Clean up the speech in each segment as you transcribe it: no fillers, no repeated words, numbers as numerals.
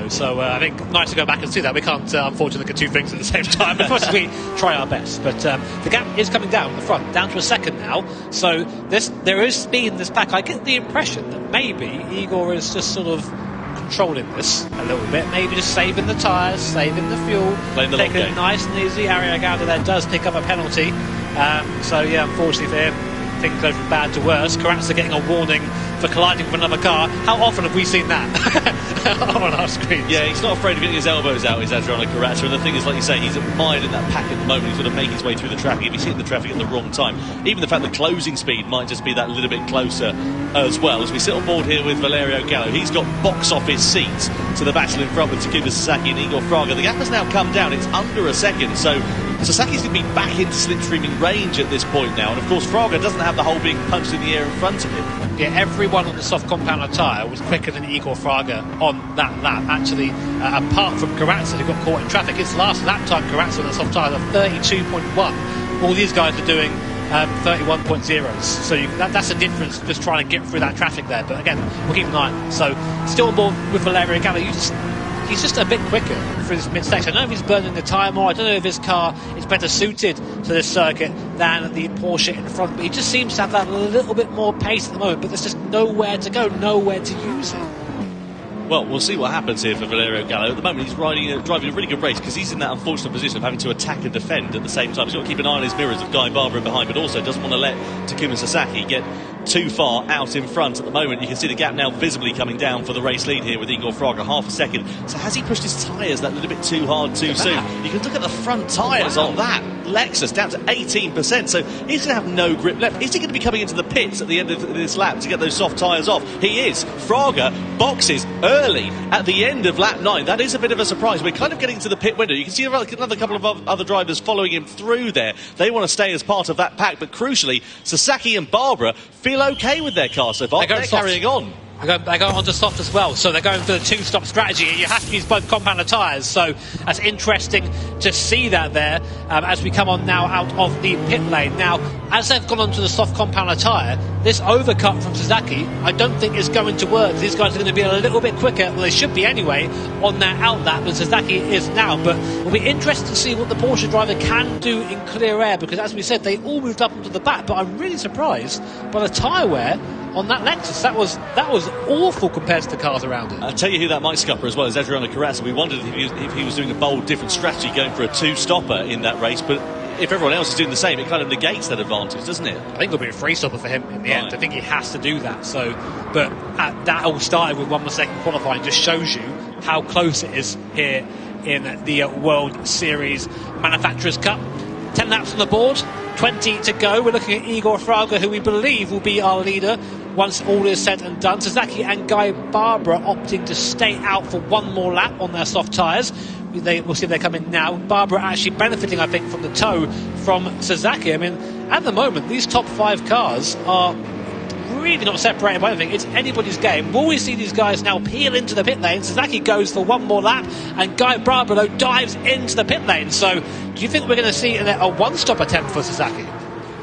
Gallo. So I think nice to go back and see that. We can't, unfortunately, get two things at the same time. Of course, we try our best. But the gap is coming down the front, down to a second now. So there is speed in this pack. I get the impression that maybe Igor is just sort of controlling this a little bit, maybe just saving the tyres, saving the fuel, taking it nice and easy. Arriagada there does pick up a penalty. So yeah, unfortunately for him, things go from bad to worse. Corazza getting a warning for colliding with another car. How often have we seen that on our screens? Yeah, he's not afraid of getting his elbows out, is Adriano Corazza. And the thing is, like you say, he's admired in that pack at the moment. He's going to make his way through the traffic. If he's hitting the traffic at the wrong time, even the fact that closing speed might just be that little bit closer as well. As we sit on board here with Valerio Gallo, he's got box office seats to the battle in front with Takuma Sasaki and Igor Fraga. The gap has now come down. It's under a second, so Sasaki's going to be back into slipstreaming range at this point now, and of course Fraga doesn't have the hole being punched in the air in front of him. Yeah, everyone on the soft compound tyre was quicker than Igor Fraga on that lap. Actually, apart from Corazza, who got caught in traffic, his last lap time Corazza on the soft tyres of 32.1. All these guys are doing 31.0s, so that's a difference just trying to get through that traffic there. But again, we'll keep an eye on it. So still on board with Valerio Gallo. He's just a bit quicker through this mid-section. I don't know if he's burning the tyre more. I don't know if his car is better suited to this circuit than the Porsche in front. But he just seems to have that little bit more pace at the moment. But there's just nowhere to go, nowhere to use it. Well, we'll see what happens here for Valerio Gallo. At the moment, he's driving a really good race because he's in that unfortunate position of having to attack and defend at the same time. He's got to keep an eye on his mirrors of Guy Barbera behind, but also doesn't want to let Takuma Sasaki get too far out in front. At the moment, you can see the gap now visibly coming down for the race lead here with Igor Fraga, half a second. So has he pushed his tyres that little bit too hard too soon? You can look at the front tyres on that Lexus down to 18%, so he's going to have no grip left. Is he going to be coming into the pits at the end of this lap to get those soft tyres off? He is. Fraga boxes early at the end of lap 9. That is a bit of a surprise. We're kind of getting to the pit window. You can see another couple of other drivers following him through there. They want to stay as part of that pack, but crucially, Sasaki and Barbera feel okay with their car so far. They're carrying on. They go on to soft as well, so they're going for the two-stop strategy. You have to use both compounder tyres, so that's interesting to see that there as we come on now out of the pit lane. Now, as they've gone onto the soft compounder tyre, this overcut from Sasaki I don't think is going to work. These guys are going to be a little bit quicker, well they should be anyway, on their outlap than Sasaki is now, but it'll be interesting to see what the Porsche driver can do in clear air, because as we said, they all moved up into the back, but I'm really surprised by the tyre wear on that Lexus. That was awful compared to the cars around it. I'll tell you who that might scupper as well is Adriano Corazza. We wondered if he was doing a bold, different strategy, going for a two-stopper in that race, but if everyone else is doing the same, it kind of negates that advantage, doesn't it? I think it'll be a free-stopper for him in the end. I think he has to do that. So, but that all started with 1 mistake in qualifying, just shows you how close it is here in the World Series Manufacturers Cup. 10 laps on the board, 20 to go. We're looking at Igor Fraga, who we believe will be our leader once all is said and done. Sasaki and Guy Barbera opting to stay out for one more lap on their soft tyres. We'll see if they come in now. Barbera actually benefiting, I think, from the tow from Sasaki. I mean, at the moment, these top 5 cars are really not separated by anything. It's anybody's game. Will we see these guys now peel into the pit lane? Sasaki goes for one more lap, and Guy Barbera dives into the pit lane. So, do you think we're going to see a one-stop attempt for Sasaki?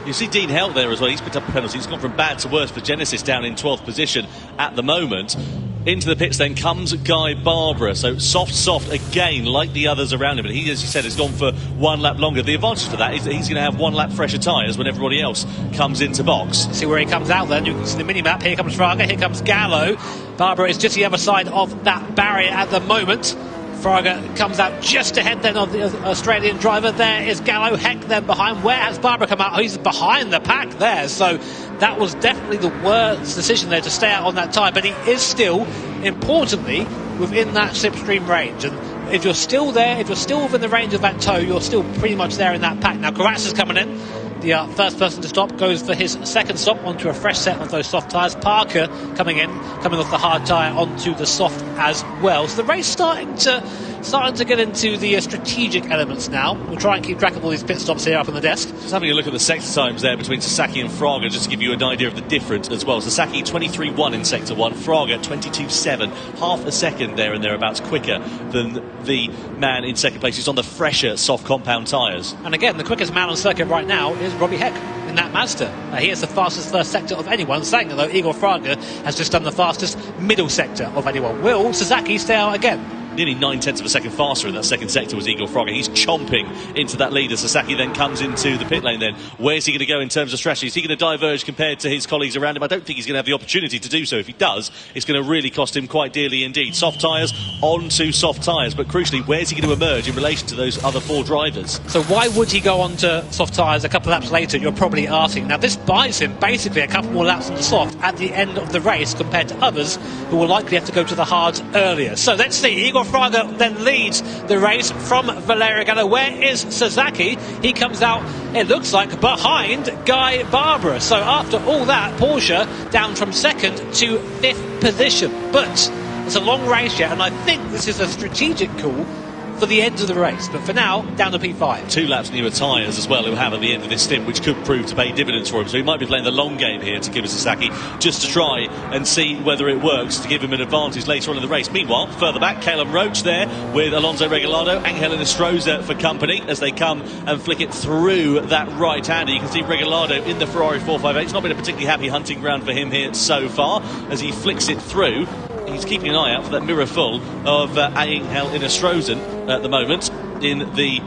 You see Dean Helt there as well. He's picked up a penalty. He's gone from bad to worse for Genesis, down in 12th position at the moment. Into the pits then comes Guy Barbera. So soft again, like the others around him. But he, as you said, has gone for one lap longer. The advantage for that is that he's going to have one lap fresher tyres when everybody else comes into box. See where he comes out then. You can see the mini-map. Here comes Fraga, here comes Gallo. Barbera is just the other side of that barrier at the moment. Fraga comes out just ahead then of the Australian driver. There is Gallo, Heck then behind. Where has Barbera come out? Oh, he's behind the pack there. So that was definitely the worst decision there to stay out on that tyre. But he is still, importantly, within that slipstream range. And if you're still there, if you're still within the range of that tow, you're still pretty much there in that pack. Now, Corazza's coming in. The first person to stop goes for his second stop onto a fresh set of those soft tyres. Parker coming off the hard tyre onto the soft as well. So the race starting to get into the strategic elements now. We'll try and keep track of all these pit stops here up on the desk. Just having a look at the sector times there between Sasaki and Fraga, just to give you an idea of the difference as well. Sasaki 23.1 in sector 1, Fraga 22.7, half a second there and thereabouts quicker than the man in second place who's on the fresher soft compound tyres. And again, the quickest man on circuit right now is Robbie Heck in that Mazda. He is the fastest first sector of anyone, saying that though Igor Fraga has just done the fastest middle sector of anyone. Will Sasaki stay out again? nearly 9/10 of a second faster in that second sector was Igor Fraga. He's chomping into that leader. Sasaki then comes into the pit lane then. Where's he going to go in terms of strategy? Is he going to diverge compared to his colleagues around him? I don't think he's going to have the opportunity to do so. If he does, it's going to really cost him quite dearly indeed. Soft tyres onto soft tyres, but crucially, where's he going to emerge in relation to those other 4 drivers? So why would he go on to soft tyres a couple of laps later? You're probably asking. Now this buys him basically a couple more laps on the soft at the end of the race compared to others who will likely have to go to the hards earlier. So let's see. Igor Fraga then leads the race from Valerio Gallo. Where is Sasaki? He comes out, it looks like, behind Guy Barbera. So after all that, Porsche down from 2nd to 5th position. But it's a long race yet, and I think this is a strategic call for the end of the race, but for now, down to P5. 2 laps newer tyres as well he'll have at the end of this stint, which could prove to pay dividends for him. So he might be playing the long game here to Takuma Sasaki, just to try and see whether it works to give him an advantage later on in the race. Meanwhile, further back, Calum Roach there with Alonso Regalado, Angel Inestrosa for company as they come and flick it through that right-hander. You can see Regalado in the Ferrari 458. It's not been a particularly happy hunting ground for him here so far as he flicks it through. He's keeping an eye out for that mirror full of Angel Inestrosa at the moment in the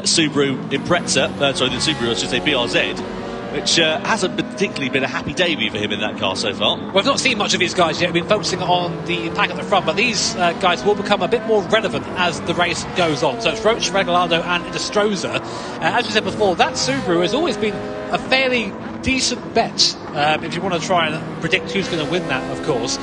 Subaru Impreza, the Subaru, I should say, BRZ, which hasn't particularly been a happy debut for him in that car so far. Well, I've not seen much of these guys yet. We've been focusing on the pack at the front, but these guys will become a bit more relevant as the race goes on. So it's Roach, Regalado and Inestrosa. As we said before, that Subaru has always been a fairly decent bet if you want to try and predict who's going to win that, of course.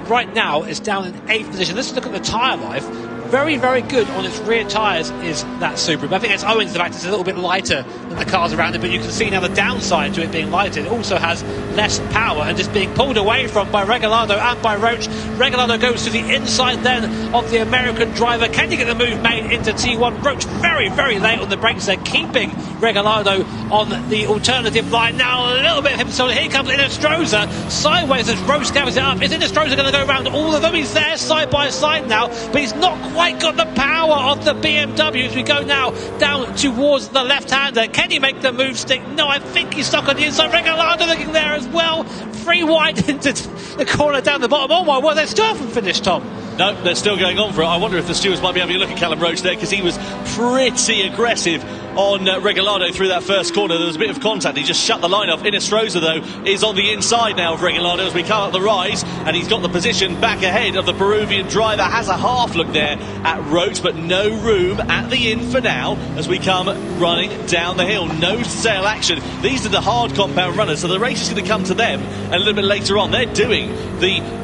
Right now it's down in 8th position. Let's look at the tyre life. Very, very good on its rear tyres is that Subaru. But I think it's owing to the fact it's a little bit lighter than the cars around it, but you can see now the downside to it being lighter. It also has less power and just being pulled away from by Regalado and by Roach. Regalado goes to the inside then of the American driver. Can you get the move made into T1? Roach very, very late on the brakes there, keeping Regalado on the alternative line. Now a little bit of him, so here comes Inestrosa sideways as Roach gathers it up. Is Inestrosa going to go around all of them? He's there side by side now, but he's not quite got the power of the BMW as we go now down towards the left-hander. Can he make the move stick? No, I think he's stuck on the inside. Regalado looking there as well. 3 wide into the corner down the bottom. Oh my word, they still haven't finished, Tom. No, they're still going on for it. I wonder if the stewards might be having a look at Calum Roach there, because he was pretty aggressive on Regalado through that first corner. There was a bit of contact. He just shut the line off. Inestrosa, though, is on the inside now of Regalado as we come up the rise, and he's got the position back ahead of the Peruvian driver. Has a half look there at Roach, but no room at the inn for now as we come running down the hill. No sail action. These are the hard compound runners, so the race is going to come to them a little bit later on. They're doing the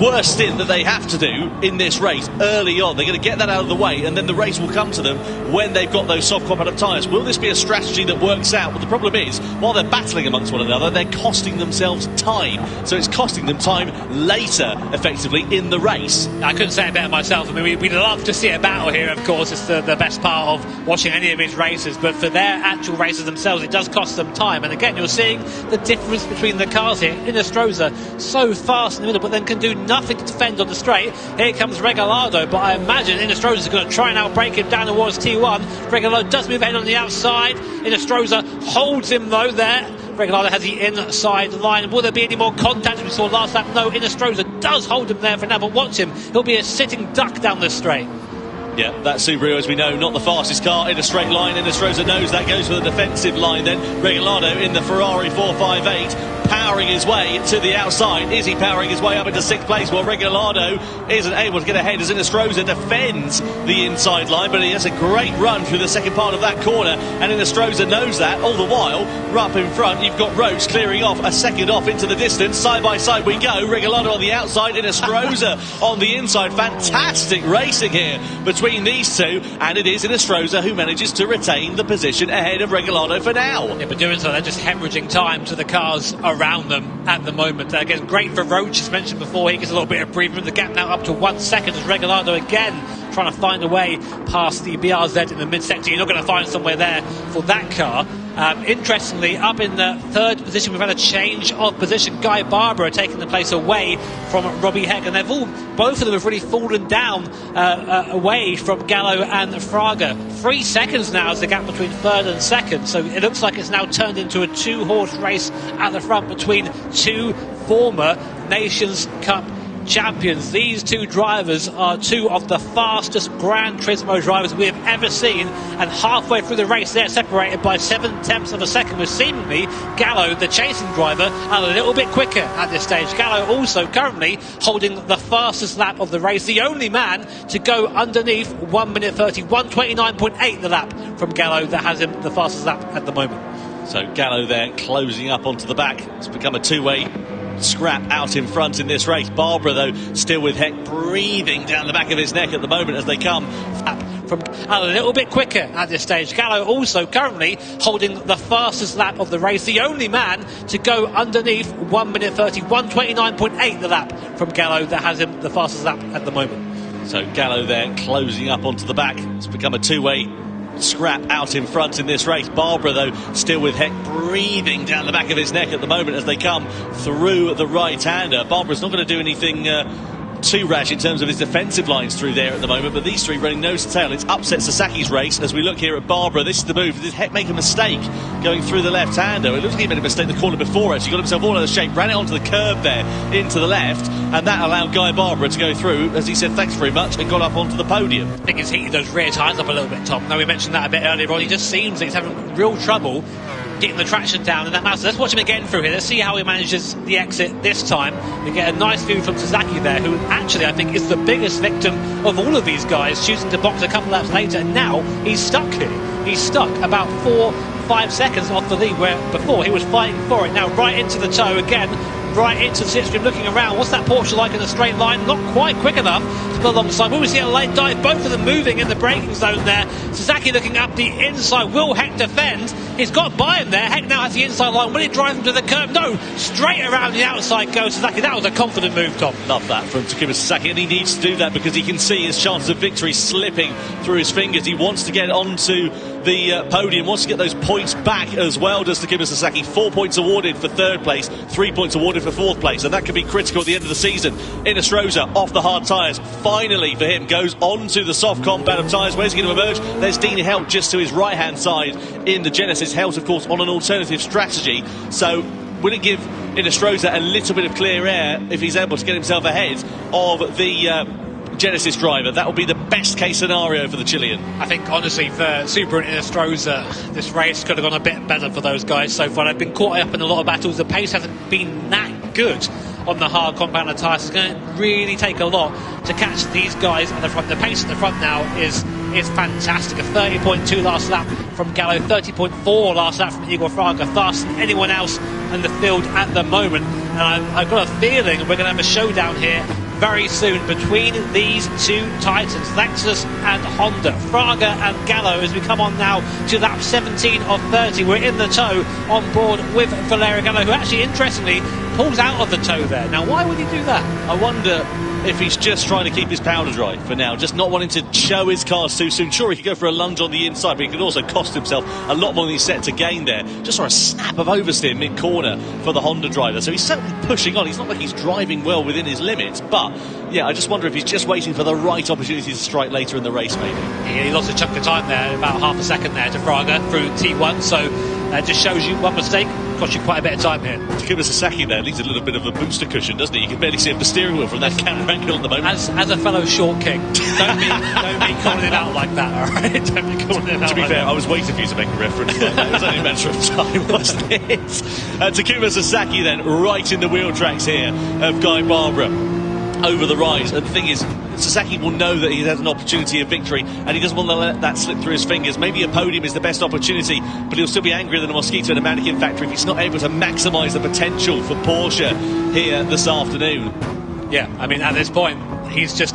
worst stint that they have to do in this race early on. They're going to get that out of the way, and then the race will come to them when they've got those soft compound tyres. Will this be a strategy that works out? Well, the problem is, while they're battling amongst one another, they're costing themselves time. So it's costing them time later, effectively, in the race. I couldn't say it better myself. I mean, we'd love to see a battle here, of course. It's the best part of watching any of his races, but for their actual races themselves, it does cost them time. And again, you're seeing the difference between the cars here. Inestrosa so fast in the middle, but then can do nothing to defend on the straight. Here comes Regalado, but I imagine Inestrosa is going to try and outbrake him down towards T1. Regalado does move ahead on the outside. Inestrosa holds him though there. Regalado has the inside line. Will there be any more contact as we saw last lap? No, Inestrosa does hold him there for now, but watch him. He'll be a sitting duck down the straight. Yeah, that Subaru, as we know, not the fastest car in a straight line. Inestrosa knows that goes for the defensive line then. Regalado in the Ferrari 458. Powering his way to the outside. Is he powering his way up into 6th place? Well, Regalado isn't able to get ahead as Inestrosa defends the inside line, but he has a great run through the second part of that corner, and Inestrosa knows that. All the while, right up in front, you've got Roach clearing off a second off into the distance. Side by side we go. Regalado on the outside, Inestrosa on the inside. Fantastic racing here between these two, and it is Inestrosa who manages to retain the position ahead of Regalado for now. Yeah, but doing so, they're just hemorrhaging time to the cars around them at the moment. Again, great for Roach, as mentioned before. He gets a little bit of breathing. The gap now up to 1 second as Regalado again trying to find a way past the BRZ in the mid-sector. You're not going to find somewhere there for that car. Interestingly, up in the 3rd position, we've had a change of position. Guy Barbera taking the place away from Robbie Heck, and both of them have really fallen down away from Gallo and Fraga. 3 seconds now is the gap between 3rd and 2nd, so it looks like it's now turned into a 2-horse race at the front between 2 former Nations Cup champions. These two drivers are two of the fastest Gran Turismo drivers we have ever seen, and halfway through the race they're separated by 7/10 of a second, with seemingly Gallo, the chasing driver, a little bit quicker at this stage. Gallo also currently holding the fastest lap of the race, the only man to go underneath 1 minute 30, 1:29.8 the lap from Gallo that has him the fastest lap at the moment. So Gallo there closing up onto the back. It's become a two-way scrap out in front in this race. Barbara, though, still with Heck breathing down the back of his neck at the moment as they come. From a little bit quicker at this stage. Gallo also currently holding the fastest lap of the race, the only man to go underneath 1 minute 30, 1:29.8 the lap from Gallo that has him the fastest lap at the moment. So Gallo there closing up onto the back. It's become a two-way scrap out in front in this race. Barbara, though, still with Heck breathing down the back of his neck at the moment as they come through the right-hander. Barbara's not going to do anything too rash in terms of his defensive lines through there at the moment, but these three running nose to tail. It's upset Sasaki's race as we look here at Barbara. This is the move. Did Heck make a mistake going through the left-hander? It looks like he made a mistake the corner before it. He got himself all out of shape, ran it onto the curb there into the left, and that allowed Guy Barbara to go through, as he said thanks very much, and got up onto the podium. I think he's heated those rear tyres up a little bit, Tom. Now, we mentioned that a bit earlier on. He just seems that he's having real trouble getting the traction down, and that matters. Let's watch him again through here. Let's see how he manages the exit this time. We get a nice view from Sasaki there, who actually I think is the biggest victim of all of these guys, choosing to box a couple laps later, and now he's stuck here. He's stuck about 4-5 seconds off the lead, where before he was fighting for it. Now right into the toe again, right into the slipstream, looking around. What's that Porsche like in a straight line? Not quite quick enough to go alongside. Will we see a late dive? Both of them moving in the braking zone there. Sasaki looking up the inside. Will Heck defend? He's got by him there. Heck now has the inside line. Will he drive him to the curb? No, straight around the outside goes Sasaki. That was a confident move, Tom. Love that from Takuma Sasaki, and he needs to do that because he can see his chances of victory slipping through his fingers. He wants to get onto the podium, wants to get those points back as well, does Takuma Sasaki. 4 points awarded for third place, 3 points awarded for fourth place, and that could be critical at the end of the season. Inestrosa off the hard tyres, finally for him, goes onto the soft compound of tyres. Where's he going to emerge? There's Dean Helt just to his right hand side in the Genesis. Helt, of course, on an alternative strategy, so will it give Inestrosa a little bit of clear air if he's able to get himself ahead of the Genesis driver? That will be the best case scenario for the Chilean. I think honestly for Super and Inestrosa, this race could have gone a bit better for those guys so far. They've been caught up in a lot of battles. The pace hasn't been that good on the hard compound tyres. It's going to really take a lot to catch these guys at the front. The pace at the front now is fantastic. A 30.2 last lap from Gallo, 30.4 last lap from Igor Fraga, faster than anyone else in the field at the moment. And I've got a feeling we're going to have a showdown here very soon between these two titans, Lexus and Honda. Fraga and Gallo, as we come on now to lap 17 of 30. We're in the tow on board with Valerio Gallo, who actually interestingly pulls out of the tow there. Now why would he do that? I wonder if he's just trying to keep his powder dry for now, just not wanting to show his cars too soon. Sure, he could go for a lunge on the inside, but he could also cost himself a lot more than he's set to gain there. Just for a snap of oversteer mid-corner for the Honda driver. So he's certainly pushing on. He's not like he's driving well within his limits, but yeah, I just wonder if he's just waiting for the right opportunity to strike later in the race, maybe. Yeah, he lost a chunk of time there, about half a second there to Fraga through T1, so that just shows you one mistake cost you quite a bit of time here. Takuma Sasaki there needs a little bit of a booster cushion, doesn't he? You can barely see the steering wheel from that camera angle at the moment. As a fellow short king, don't be calling it out like that, alright? Don't be calling it out. To be like fair, that. I was waiting for you to make a reference. It was only a matter of time, wasn't it? Takuma Sasaki then, right in the wheel tracks here of Guy Barbara over the rise. And the thing is, Sasaki will know that he has an opportunity of victory and he doesn't want to let that slip through his fingers. Maybe a podium is the best opportunity, but he'll still be angrier than a mosquito in a mannequin factory if he's not able to maximise the potential for Porsche here this afternoon. Yeah, I mean, at this point, he's just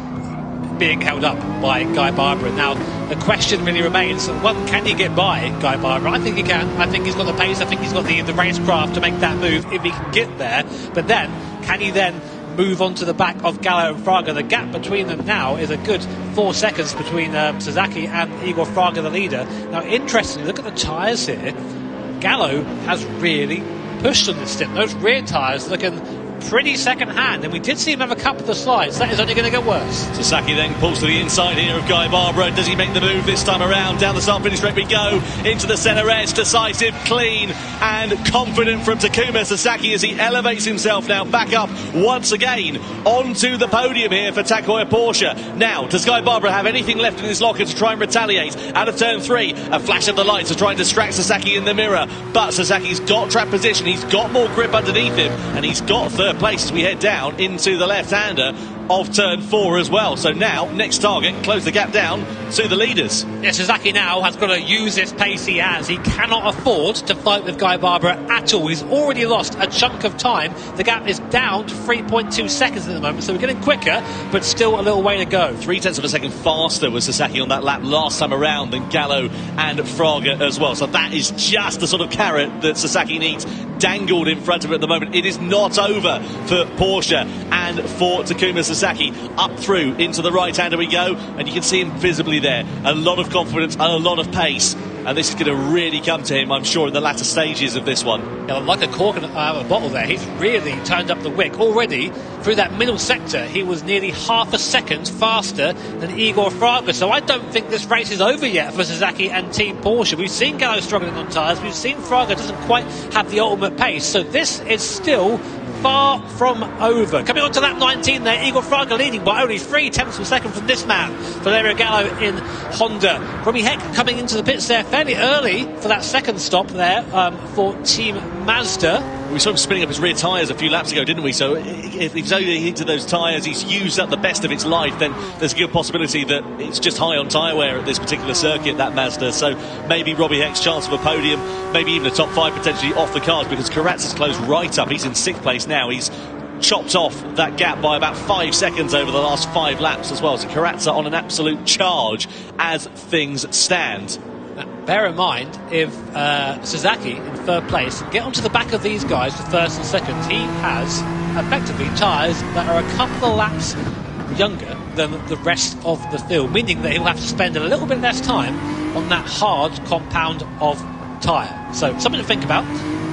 being held up by Guy Barbara. Now, the question really remains, one, can he get by Guy Barbara? I think he can. I think he's got the pace. I think he's got the racecraft to make that move if he can get there. But then, can he then move on to the back of Gallo and Fraga? The gap between them now is a good 4 seconds between Sasaki and Igor Fraga, the leader. Now, interestingly, look at the tyres here. Gallo has really pushed on this stint. Those rear tyres looking pretty second hand, and we did see him have a couple of the slides. That is only going to get worse. Sasaki then pulls to the inside here of Guy Barbara. Does he make the move this time around? Down the start-finish straight we go, into the centre edge, decisive, clean and confident from Takuma Sasaki as he elevates himself now back up once again onto the podium here for TAG Heuer Porsche. Now, does Guy Barbara have anything left in his locker to try and retaliate? Out of turn 3, a flash of the lights to try and distract Sasaki in the mirror, but Sasaki's got track position, he's got more grip underneath him, and he's got third place as we head down into the left-hander of turn 4 as well. So now, next target, close the gap down to the leaders. Yeah, Sasaki now has got to use this pace he has. He cannot afford to fight with Guy Barbara at all. He's already lost a chunk of time. The gap is down to 3.2 seconds at the moment, so we're getting quicker, but still a little way to go. 0.3 of a second faster was Sasaki on that lap last time around than Gallo and Fraga as well. So that is just the sort of carrot that Sasaki needs dangled in front of him at the moment. It is not over for Porsche and for Takuma Sasaki. Up through into the right-hander we go, and you can see him visibly there. A lot of confidence and a lot of pace, and this is going to really come to him, I'm sure, in the latter stages of this one. Yeah, like a cork in a bottle there. He's really turned up the wick already. Through that middle sector, he was nearly half a second faster than Igor Fraga. So I don't think this race is over yet for Sasaki and Team Porsche. We've seen Gallo struggling on tyres. We've seen Fraga doesn't quite have the ultimate pace. So this is still far from over. Coming on to lap 19 there, Igor Fraga leading by only 0.3 of a second from this man, Valerio Gallo in Honda. Robbie Heck coming into the pits there fairly early for that second stop there for Team Mazda. We saw him spinning up his rear tyres a few laps ago, didn't we? So if he's only into those tyres, he's used up the best of its life, then there's a good possibility that it's just high on tyre wear at this particular circuit, that Mazda. So maybe Robbie Heck's chance of a podium, maybe even a top 5 potentially off the cards, because Karatsa's closed right up. He's in 6th place now. He's chopped off that gap by about 5 seconds over the last 5 laps as well. So Karatsa on an absolute charge as things stand. Bear in mind, if Sasaki in 3rd place can get onto the back of these guys for 1st and 2nd, he has effectively tyres that are a couple of laps younger than the rest of the field, meaning that he'll have to spend a little bit less time on that hard compound of tyre. So something to think about,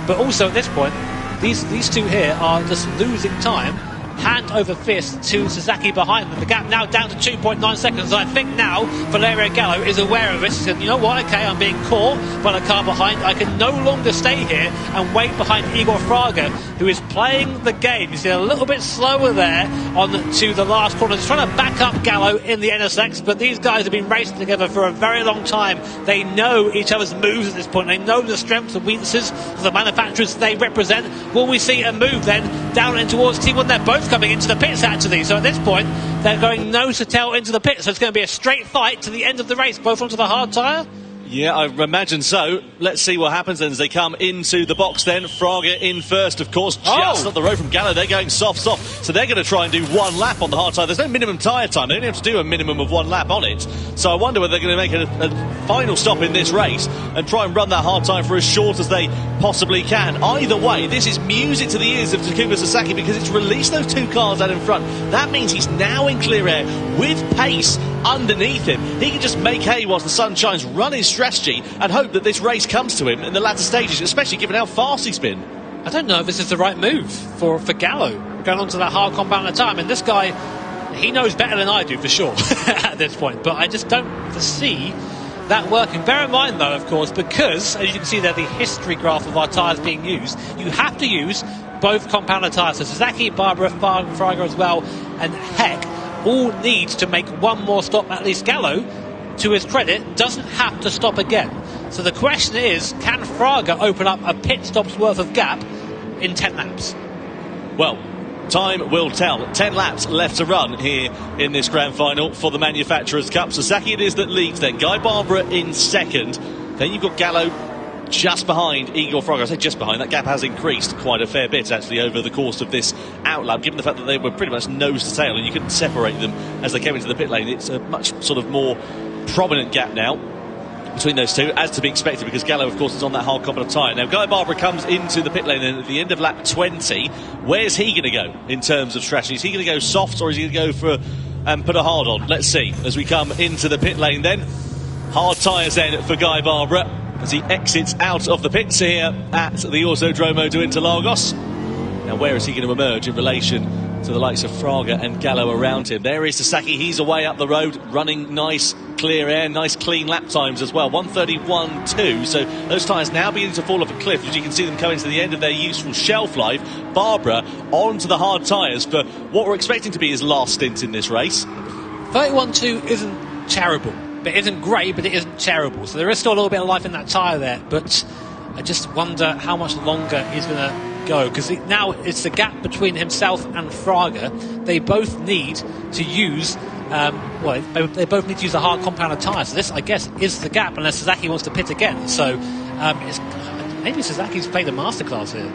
but also at this point, these two here are just losing time, hand over fist to Sasaki behind them. The gap now down to 2.9 seconds. I think now Valerio Gallo is aware of it. He said, you know what, okay, I'm being caught by the car behind. I can no longer stay here and wait behind Igor Fraga, who is playing the game. He's a little bit slower there on to the last corner. He's trying to back up Gallo in the NSX, but these guys have been racing together for a very long time. They know each other's moves at this point. They know the strengths and weaknesses of the manufacturers they represent. Will we see a move then down and towards Team 1? They're both coming into the pits actually, so at this point they're going nose to tail into the pits, so it's going to be a straight fight to the end of the race, both onto the hard tyre. Yeah, I imagine so. Let's see what happens then as they come into the box then. Fraga in first, of course, just up the road from Gallo. They're going soft. So they're going to try and do 1 lap on the hard tyre. There's no minimum tyre time. They only have to do a minimum of 1 lap on it. So I wonder whether they're going to make a final stop in this race and try and run that hard tyre for as short as they possibly can. Either way, this is music to the ears of Takuma Sasaki, because it's released those 2 cars out in front. That means he's now in clear air with pace underneath him. He can just make hay whilst the sun shines, run his strategy and hope that this race comes to him in the latter stages, especially given how fast he's been. I don't know if this is the right move for Gallo, going onto that hard compound at the time. And this guy, he knows better than I do for sure at this point, but I just don't foresee that working. Bear in mind though, of course, because as you can see there, the history graph of our tyres being used, you have to use both compounded tyres. So Sasaki, Barbara, Fraga as well, and Heck all need to make 1 more stop. At least Gallo, to his credit, doesn't have to stop again. So the question is, can Fraga open up a pit stop's worth of gap in 10 laps? Well, time will tell. 10 laps left to run here in this grand final for the Manufacturers' Cup. Sasaki it is that leads then. Guy Barbara in second. Then you've got Gallo just behind Igor Fraga. I say just behind. That gap has increased quite a fair bit actually over the course of this outlap, given the fact that they were pretty much nose to tail and you couldn't separate them as they came into the pit lane. It's a much sort of more prominent gap now between those two, as to be expected, because Gallo, of course, is on that hard compound tyre. Now, Guy Barbara comes into the pit lane, and at the end of lap 20, where's he going to go in terms of strategy? Is he going to go soft, or is he going to go for and put a hard on? Let's see as we come into the pit lane then. Hard tyres then for Guy Barbara as he exits out of the pits here at the Autodromo de Interlagos. Now, where is he going to emerge in relation to the likes of Fraga and Gallo around him? There is Sasaki. He's away up the road, running nice clear air, nice clean lap times as well. 1:31.2. So those tyres now beginning to fall off a cliff, as you can see them coming to the end of their useful shelf life. Barbara onto the hard tyres for what we're expecting to be his last stint in this race. 31.2 isn't terrible. It isn't great, but it isn't terrible. So there is still a little bit of life in that tyre there. But I just wonder how much longer he's going to go, because now it's the gap between himself and Fraga. They both need to use they both need to use a hard compounded tyre. So this, I guess, is the gap, unless Sasaki wants to pit again. So maybe Sasaki's played a masterclass here.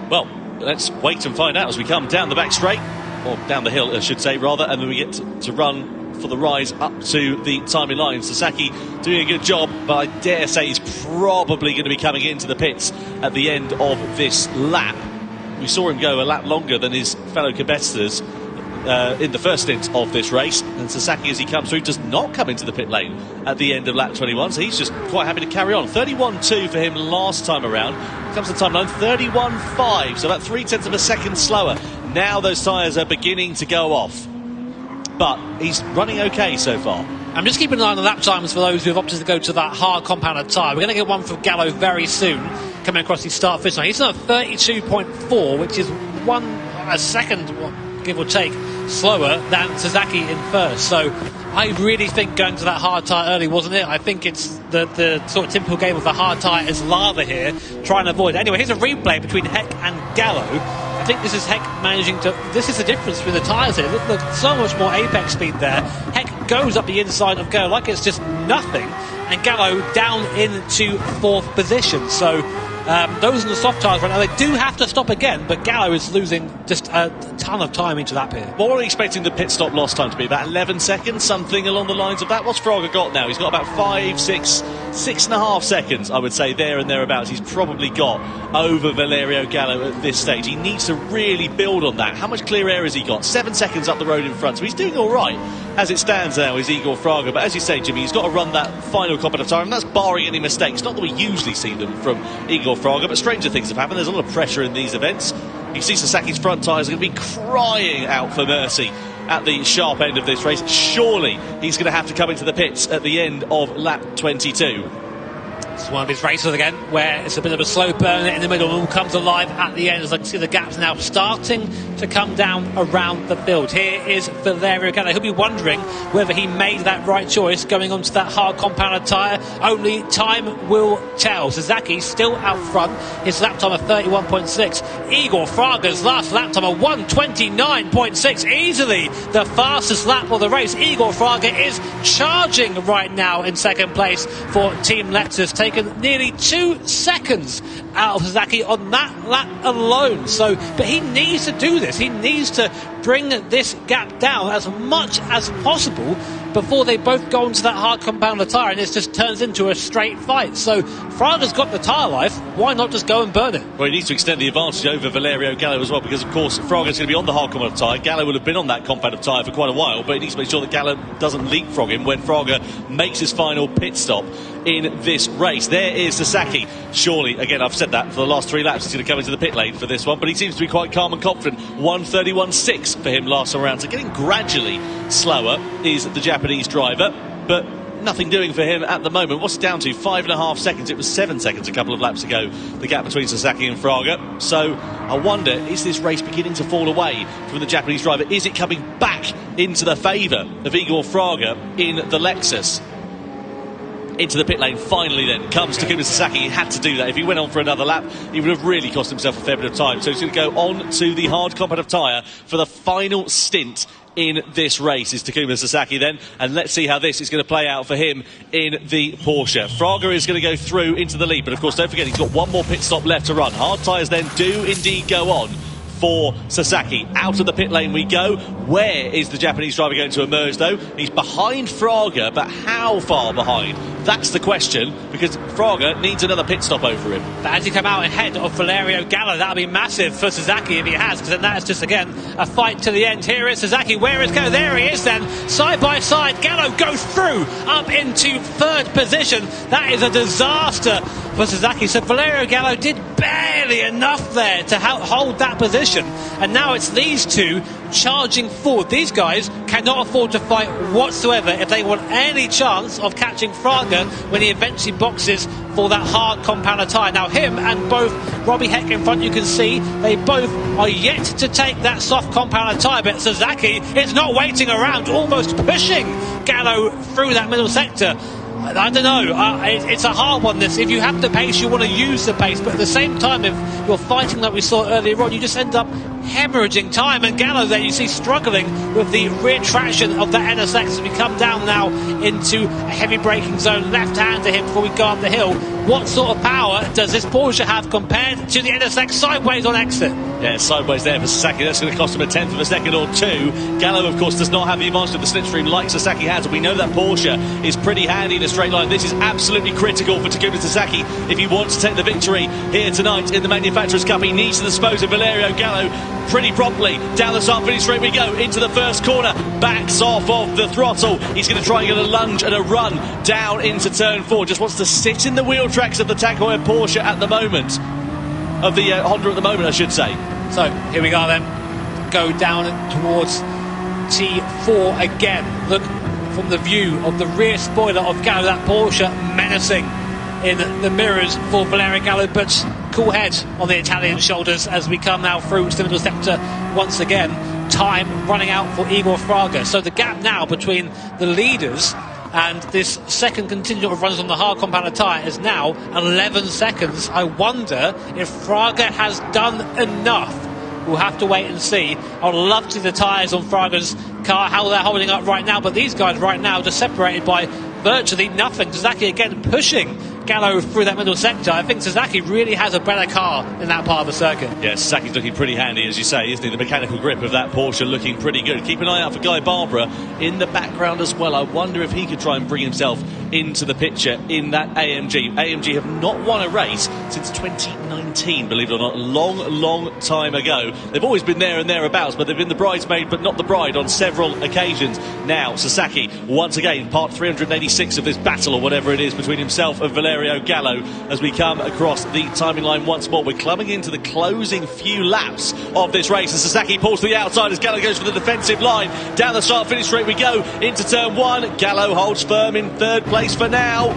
Well, let's wait and find out as we come down the back straight, or down the hill I should say rather, and then we get to run for the rise up to the timing line. Sasaki doing a good job, but I dare say he's probably going to be coming into the pits at the end of this lap. We saw him go a lap longer than his fellow competitors in the first stint of this race, and Sasaki, as he comes through, does not come into the pit lane at the end of lap 21, so he's just quite happy to carry on. 31.2 for him last time around. Comes to the timeline 31.5, so about 0.3 of a second slower. Now those tyres are beginning to go off, but he's running okay so far. I'm just keeping an eye on the lap times for those who have opted to go to that hard compounded tyre. We're going to get one from Gallo very soon, coming across the start finish line. He's on a 32.4, which is a second, give or take, slower than Sasaki in first. So I really think going to that hard tyre early wasn't it. I think it's the sort of typical game of the hard tyre is lava here, trying to avoid. Anyway, here's a replay between Heck and Gallo. I think this is Heck managing to... This is the difference with the tyres here. Look, so much more apex speed there. Heck goes up the inside of Gallo like it's just nothing, and Gallo down into fourth position. So those are the soft tyres right now. They do have to stop again, but Gallo is losing just a ton of time into that pit. What were we expecting the pit stop loss time to be? About 11 seconds, something along the lines of that. What's Fraga got now? He's got about 6.5 seconds, I would say, there and thereabouts. He's probably got over Valerio Gallo at this stage. He needs to really build on that. How much clear air has he got? 7 seconds up the road in front, so he's doing all right. As it stands now is Igor Fraga, but as you say, Jimmy, he's got to run that final compound time, and that's barring any mistakes. Not that we usually see them from Igor Fraga, but stranger things have happened. There's a lot of pressure in these events. You see Sasaki's front tyres are going to be crying out for mercy at the sharp end of this race. Surely he's going to have to come into the pits at the end of lap 22. It's one of his races again where it's a bit of a slow burn in the middle and all comes alive at the end, as I can see the gaps now starting to come down around the field. Here is Valerio Gallo. He'll be wondering whether he made that right choice going onto that hard compounded tyre. Only time will tell. Sasaki still out front, his lap time of 31.6. Igor Fraga's last lap time of 1:29.6, easily the fastest lap of the race. Igor Fraga is charging right now in second place for Team Lexus, taken nearly 2 seconds out of Sasaki on that lap alone. So, but he needs to do this. He needs to bring this gap down as much as possible before they both go into that hard compounded tyre, and it just turns into a straight fight. So Fraga's got the tyre life, why not just go and burn it? Well, he needs to extend the advantage over Valerio Gallo as well, because of course Fraga's going to be on the hard compounded tyre. Gallo will have been on that compounded tyre for quite a while, but he needs to make sure that Gallo doesn't leapfrog him when Fraga makes his final pit stop in this race. There is Sasaki. Surely, again, I've said that for the last 3 laps, he's going to come into the pit lane for this one, but he seems to be quite calm and confident. 1:31.6 for him last time around, so getting gradually slower is the Japanese driver, but nothing doing for him at the moment. What's it down to? 5.5 seconds. It was 7 seconds a couple of laps ago, the gap between Sasaki and Fraga. So I wonder, is this race beginning to fall away from the Japanese driver? Is it coming back into the favour of Igor Fraga in the Lexus? Into the pit lane finally then comes Takuma Sasaki. He had to do that. If he went on for another lap, he would have really cost himself a fair bit of time. So he's going to go on to the hard compound tyre for the final stint in this race is Takuma Sasaki then, and let's see how this is going to play out for him in the Porsche. Fraga is going to go through into the lead, but of course don't forget he's got one more pit stop left to run. Hard tyres then do indeed go on for Sasaki. Out of the pit lane we go. Where is the Japanese driver going to emerge though? He's behind Fraga, but how far behind? That's the question, because Fraga needs another pit stop over him. But as he come out ahead of Valerio Gallo, that'll be massive for Sasaki if he has, because then that is just, again, a fight to the end. Here is Sasaki. Where is Gallo? There he is then. Side by side, Gallo goes through up into third position. That is a disaster for Sasaki. So Valerio Gallo did barely enough there to hold that position. And now it's these two charging forward. These guys cannot afford to fight whatsoever if they want any chance of catching Fraga when he eventually boxes for that hard compounder tyre. Now him and both Robbie Heck in front, you can see they both are yet to take that soft compounder tyre, but Sasaki is not waiting around, almost pushing Gallo through that middle sector. I don't know, it's a hard one this. If you have the pace, you want to use the pace, but at the same time, if you're fighting like we saw earlier on, you just end up hemorrhaging time. And Gallo there you see struggling with the rear traction of that NSX as we come down now into a heavy braking zone. Left hand to him before we go up the hill. What sort of power does this Porsche have compared to the NSX sideways on exit? Yeah, sideways there for Sasaki. That's going to cost him a tenth of a second or two. Gallo, of course, does not have the advantage of the slipstream like Sasaki has. We know that Porsche is pretty handy in a straight line. This is absolutely critical for Takuma Sasaki if he wants to take the victory here tonight in the Manufacturers' Cup. He needs to dispose of Valerio Gallo pretty promptly. Down the start finish straight we go into the first corner. Backs off of the throttle. He's going to try and get a lunge and a run down into turn 4. Just wants to sit in the wheel tracks of the Tag Heuer Porsche at the moment. Of the Honda at the moment, I should say. So here we go then. Go down towards T4 again. Look from the view of the rear spoiler of Gallo, that Porsche menacing in the mirrors for Valerio Gallo, but cool head on the Italian shoulders as we come now through to the middle sector once again. Time running out for Igor Fraga. So the gap now between the leaders and this second contingent of runners on the hard compounder tyre is now 11 seconds. I wonder if Fraga has done enough. We'll have to wait and see. I would love to see the tyres on Fraga's car, how they're holding up right now, but these guys right now just separated by virtually nothing. Sasaki again pushing Gallo through that middle sector. I think Sasaki really has a better car in that part of the circuit. Yeah, Sasaki's looking pretty handy, as you say, isn't he? The mechanical grip of that Porsche looking pretty good. Keep an eye out for Guy Barbara in the background as well. I wonder if he could try and bring himself into the picture in that AMG. AMG have not won a race since 2019, believe it or not. Long time ago. They've always been there and thereabouts, but they've been the bridesmaid but not the bride on several occasions. Now Sasaki, once again, part 386 of this battle or whatever it is between himself and Valerio Gallo as we come across the timing line once more. We're clubbing into the closing few laps of this race, and Sasaki pulls to the outside as Gallo goes for the defensive line. Down the start finish straight we go into turn 1. Gallo holds firm in third place for now.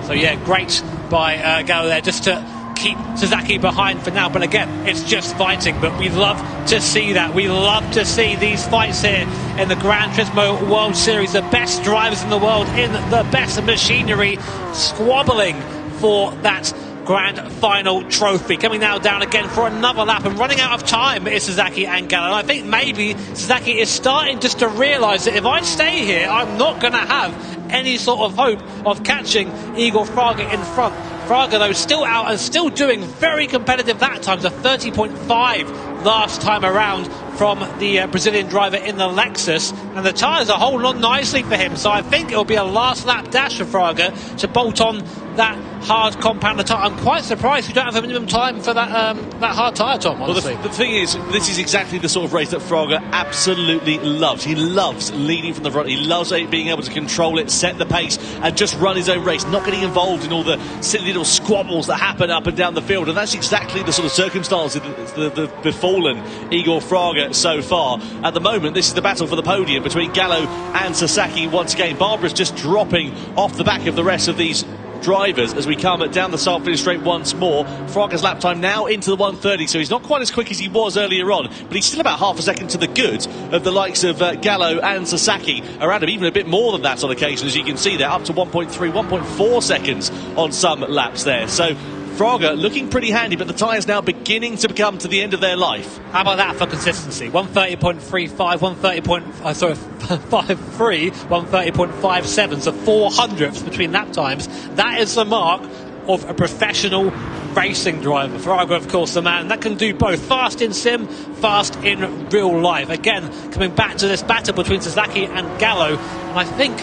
So yeah, great by Gallo there just to keep Sasaki behind for now, but again, it's just fighting, but we love to see that. We love to see these fights here in the Gran Turismo World Series. The best drivers in the world in the best machinery squabbling for that grand final trophy. Coming now down again for another lap and running out of time is Sasaki and Gallo. And I think maybe Sasaki is starting just to realise that if I stay here, I'm not going to have any sort of hope of catching Igor Fraga in front. Fraga, though, still out and still doing very competitive that time. So 30.5 last time around from the Brazilian driver in the Lexus. And the tyres are holding on nicely for him. So I think it'll be a last lap dash for Fraga to bolt on that hard compounder tyre. I'm quite surprised we don't have a minimum time for that hard tyre, Tom, honestly. Well, the thing is, this is exactly the sort of race that Fraga absolutely loves. He loves leading from the front. He loves being able to control it, set the pace, and just run his own race, not getting involved in all the silly little squabbles that happen up and down the field. And that's exactly the sort of circumstances that have befallen Igor Fraga so far. At the moment, this is the battle for the podium between Gallo and Sasaki. Once again, Barbara's just dropping off the back of the rest of these drivers as we come down the start finish straight once more. Fraga's lap time now into the 1:30, so he's not quite as quick as he was earlier on, but he's still about half a second to the good of the likes of Gallo and Sasaki around him, even a bit more than that on occasion, as you can see there, up to 1.3, 1.4 seconds on some laps there. So Fraga looking pretty handy, but the tyres now beginning to come to the end of their life. How about that for consistency? 130.35, 130.53, 130.57, so 400ths between lap times. That is the mark of a professional racing driver. Fraga, of course, the man that can do both, fast in sim, fast in real life. Again, coming back to this battle between Sasaki and Gallo, and I think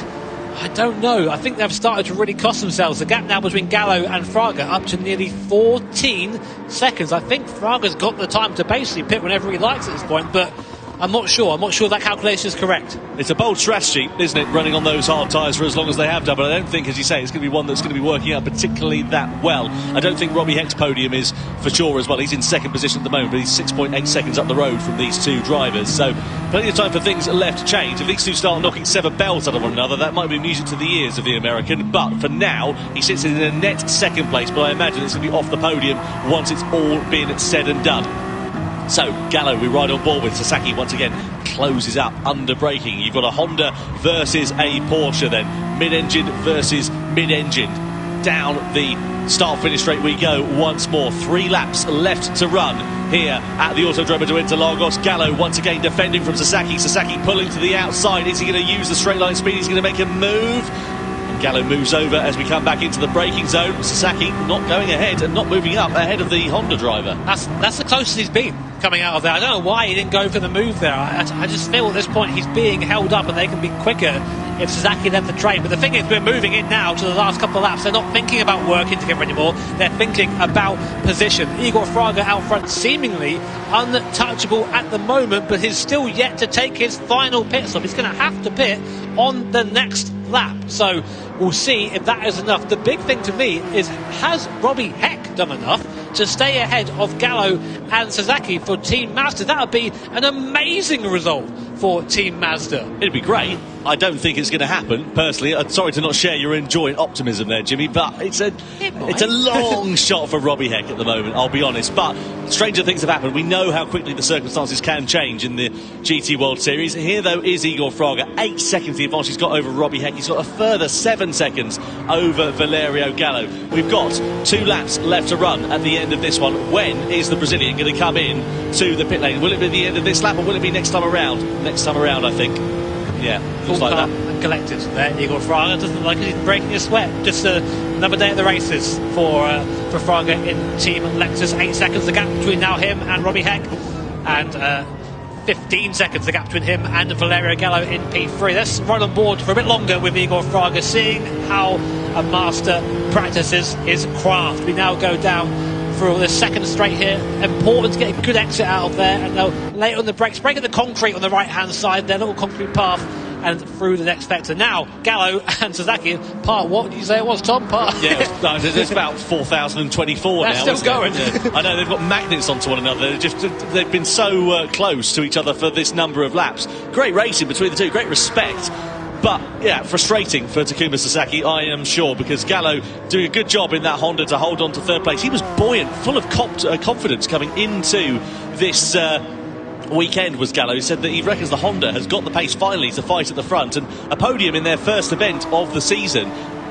I don't know. I think they've started to really cost themselves. The gap now between Gallo and Fraga up to nearly 14 seconds. I think Fraga's got the time to basically pit whenever he likes at this point, but I'm not sure. I'm not sure that calculation is correct. It's a bold strategy, isn't it, running on those hard tyres for as long as they have done, but I don't think, as you say, it's going to be one that's going to be working out particularly that well. I don't think Robbie Heck's podium is for sure as well. He's in second position at the moment, but he's 6.8 seconds up the road from these two drivers, so plenty of time for things left to change. If these two start knocking 7 bells out of one another, that might be music to the ears of the American, but for now, he sits in a net second place, but I imagine it's going to be off the podium once it's all been said and done. So, Gallo, we ride on board with. Sasaki once again closes up under braking. You've got a Honda versus a Porsche then. Mid-engine versus mid-engine. Down the start-finish straight we go once more. 3 laps left to run here at the Autodromo de Interlagos. Gallo once again defending from Sasaki. Sasaki pulling to the outside. Is he going to use the straight line speed? He's going to make a move. Gallo moves over as we come back into the braking zone. Sasaki not going ahead and not moving up ahead of the Honda driver. That's the closest he's been coming out of there. I don't know why he didn't go for the move there. I just feel at this point he's being held up and they can be quicker if Sasaki left the train. But the thing is, we're moving in now to the last couple of laps. They're not thinking about working together anymore. They're thinking about position. Igor Fraga out front, seemingly untouchable at the moment, but he's still yet to take his final pit stop. He's going to have to pit on the next lap. So we'll see if that is enough. The big thing to me is, has Robbie Heck done enough to stay ahead of Gallo and Sasaki for Team Mazda? That would be an amazing result for Team Mazda. It'd be great. I don't think it's going to happen, personally. I'm sorry to not share your enjoying optimism there, Jimmy, but it's a long shot for Robbie Heck at the moment, I'll be honest. But stranger things have happened. We know how quickly the circumstances can change in the GT World Series. Here, though, is Igor Fraga. 8 seconds the advantage he's got over Robbie Heck. He's got a further 7 seconds over Valerio Gallo. We've got 2 laps left to run at the end of this one. When is the Brazilian going to come in to the pit lane? Will it be the end of this lap or will it be next time around? Next time around, I think. Yeah, looks like that. And collected there. Igor Fraga doesn't look like he's breaking a sweat. Just another day at the races for Fraga in Team Lexus. 8 seconds the gap between now him and Robbie Heck, and 15 seconds the gap between him and Valerio Gallo in P3. Let's run on board for a bit longer with Igor Fraga, seeing how a master practices his craft. We now go down for the second straight here. Important to get a good exit out of there, and they'll lay on the brakes, break at the concrete on the right hand side, their little concrete path, and through the next vector. Now Gallo and Sasaki, part what did you say it was, Tom? Yeah, it's about 4024 now. Still going. Yeah. I know they've got magnets onto one another. They've been so close to each other for this number of laps. Great racing between the two, great respect. But, yeah, frustrating for Takuma Sasaki, I am sure, because Gallo doing a good job in that Honda to hold on to third place. He was buoyant, full of confidence coming into this weekend, was Gallo. He said that he reckons the Honda has got the pace finally to fight at the front, and a podium in their first event of the season,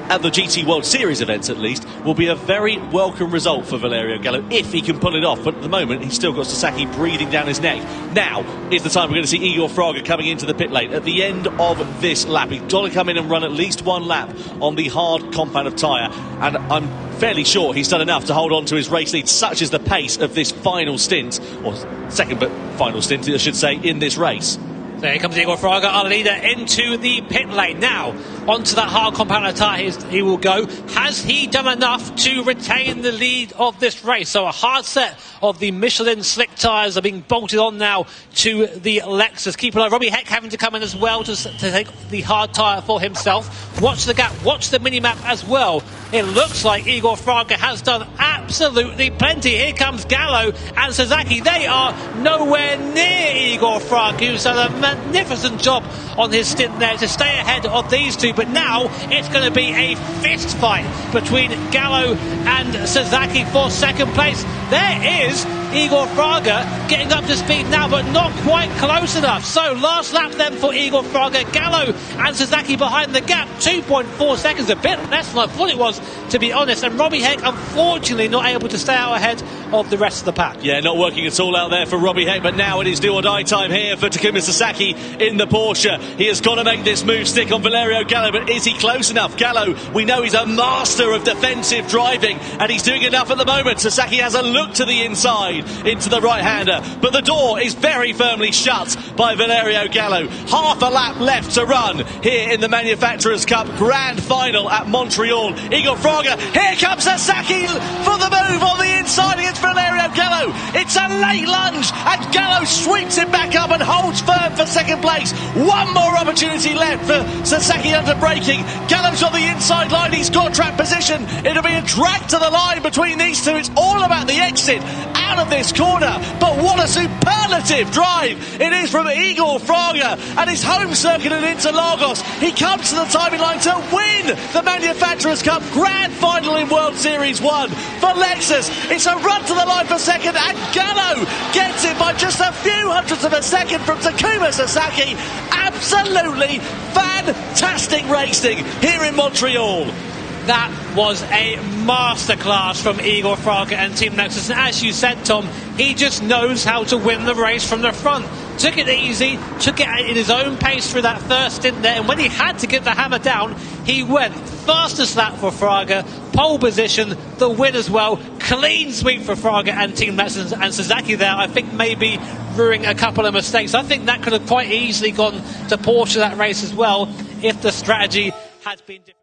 at the GT World Series events at least, will be a very welcome result for Valerio Gallo if he can pull it off. But at the moment, he's still got Sasaki breathing down his neck. Now is the time we're going to see Igor Fraga coming into the pit lane at the end of this lap. He's got to come in and run at least 1 lap on the hard compound of tyre, and I'm fairly sure he's done enough to hold on to his race lead. Such is the pace of this final stint, or second but final stint, I should say, in this race. There comes Igor Fraga, our leader, into the pit lane. Now, onto that hard compound tyre he will go. Has he done enough to retain the lead of this race? So a hard set of the Michelin slick tyres are being bolted on now to the Lexus. Keep an eye. Robbie Heck having to come in as well to take the hard tyre for himself. Watch the gap, watch the mini-map as well. It looks like Igor Fraga has done absolutely plenty. Here comes Gallo and Sasaki. They are nowhere near Igor Fraga, who's done a magnificent job on his stint there to stay ahead of these two. But now it's going to be a fist fight between Gallo and Sasaki for second place. There is Igor Fraga getting up to speed now, but not quite close enough. So last lap then for Igor Fraga. Gallo and Sasaki behind the gap, 2.4 seconds, a bit less than I thought it was, to be honest. And Robbie Heck unfortunately not able to stay out ahead of the rest of the pack. Yeah, not working at all out there for Robbie Heck, but now it is do or die time here for Takuma Sasaki in the Porsche. He has got to make this move stick on Valerio Gallo, but is he close enough? Gallo, we know he's a master of defensive driving, and he's doing enough at the moment. Sasaki has a look to the inside. inside into the right-hander, but the door is very firmly shut by Valerio Gallo. Half a lap left to run here in the Manufacturers' Cup Grand Final at Montreal. Igor Fraga, here comes Sasaki for the move on the inside against Valerio Gallo. It's a late lunge, and Gallo sweeps it back up and holds firm for second place. One more opportunity left for Sasaki under braking. Gallo's on the inside line, he's got track position. It'll be a drag to the line between these two. It's all about the exit out of this corner, but what a superlative drive it is from Igor Fraga at his home circuit in Interlagos. He comes to the timing line to win the Manufacturers' Cup Grand Final in World Series 1 for Lexus. It's a run to the line for second, and Gallo gets it by just a few hundredths of a second from Takuma Sasaki. Absolutely fantastic racing here in Montreal. That was a masterclass from Igor Fraga and Team Lexus. And as you said, Tom, he just knows how to win the race from the front. Took it easy, took it in his own pace through that first stint there, and when he had to get the hammer down, he went. Fastest lap for Fraga, pole position, the win as well. Clean sweep for Fraga and Team Lexus, and Sasaki there, I think, maybe ruining a couple of mistakes. I think that could have quite easily gone to Porsche that race as well if the strategy had been different.